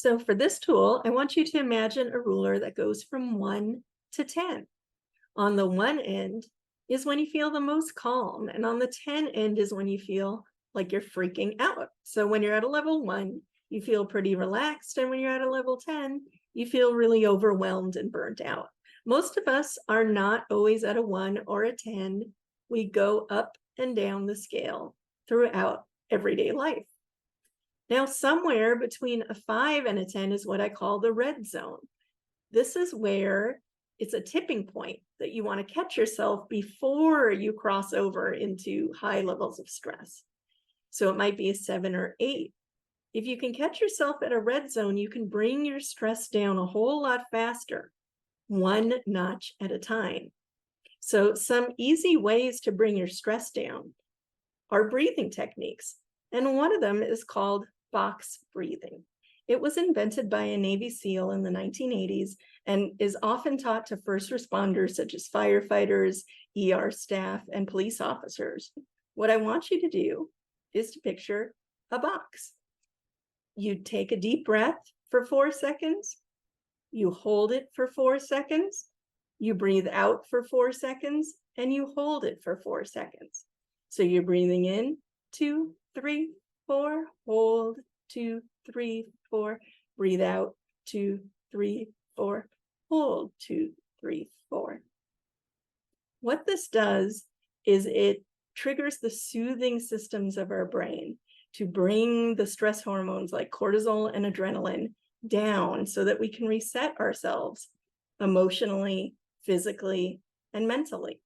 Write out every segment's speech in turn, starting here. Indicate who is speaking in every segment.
Speaker 1: So for this tool, I want you to imagine a ruler that goes from 1 to 10. On the 1 end is when you feel the most calm, and on the 10 end is when you feel like you're freaking out. So when you're at a level 1, you feel pretty relaxed, and when you're at a level 10, you feel really overwhelmed and burnt out. Most of us are not always at a 1 or a 10. We go up and down the scale throughout everyday life. Now, somewhere between a 5 and a 10 is what I call the red zone. This is where it's a tipping point that you want to catch yourself before you cross over into high levels of stress. So it might be a 7 or 8. If you can catch yourself at a red zone, you can bring your stress down a whole lot faster, one notch at a time. So some easy ways to bring your stress down are breathing techniques. And one of them is called box breathing. It was invented by a Navy SEAL in the 1980s and is often taught to first responders such as firefighters, ER staff, and police officers. What I want you to do is to picture a box. You take a deep breath for 4 seconds. You hold it for 4 seconds. You breathe out for 4 seconds, and you hold it for 4 seconds. So you're breathing in, 2, 3, 4, hold, 2, 3, 4, breathe out, 2, 3, 4, hold, 2, 3, 4. What this does is it triggers the soothing systems of our brain to bring the stress hormones like cortisol and adrenaline down so that we can reset ourselves emotionally, physically, and mentally.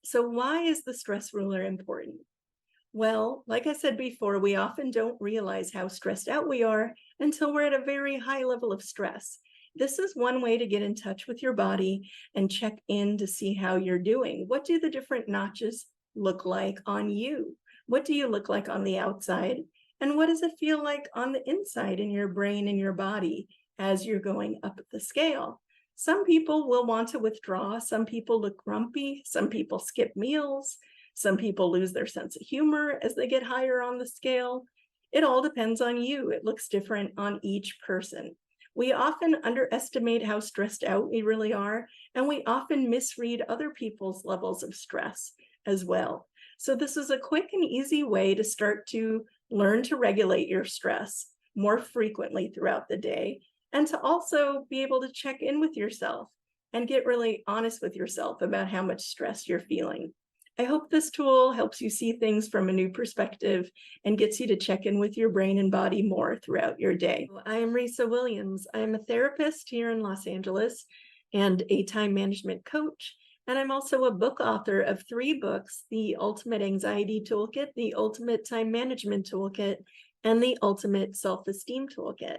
Speaker 1: So why is the stress ruler important? Well, like I said before, we often don't realize how stressed out we are until we're at a very high level of stress. This is one way to get in touch with your body and check in to see how you're doing. What do the different notches look like on you? What do you look like on the outside? And what does it feel like on the inside in your brain and your body as you're going up the scale? Some people will want to withdraw. Some people look grumpy. Some people skip meals. Some people lose their sense of humor as they get higher on the scale. It all depends on you. It looks different on each person. We often underestimate how stressed out we really are, and we often misread other people's levels of stress as well. So this is a quick and easy way to start to learn to regulate your stress more frequently throughout the day, and to also be able to check in with yourself and get really honest with yourself about how much stress you're feeling. I hope this tool helps you see things from a new perspective and gets you to check in with your brain and body more throughout your day. I am Risa Williams. I'm a therapist here in Los Angeles and a time management coach. And I'm also a book author of 3 books, The Ultimate Anxiety Toolkit, The Ultimate Time Management Toolkit, and The Ultimate Self-Esteem Toolkit.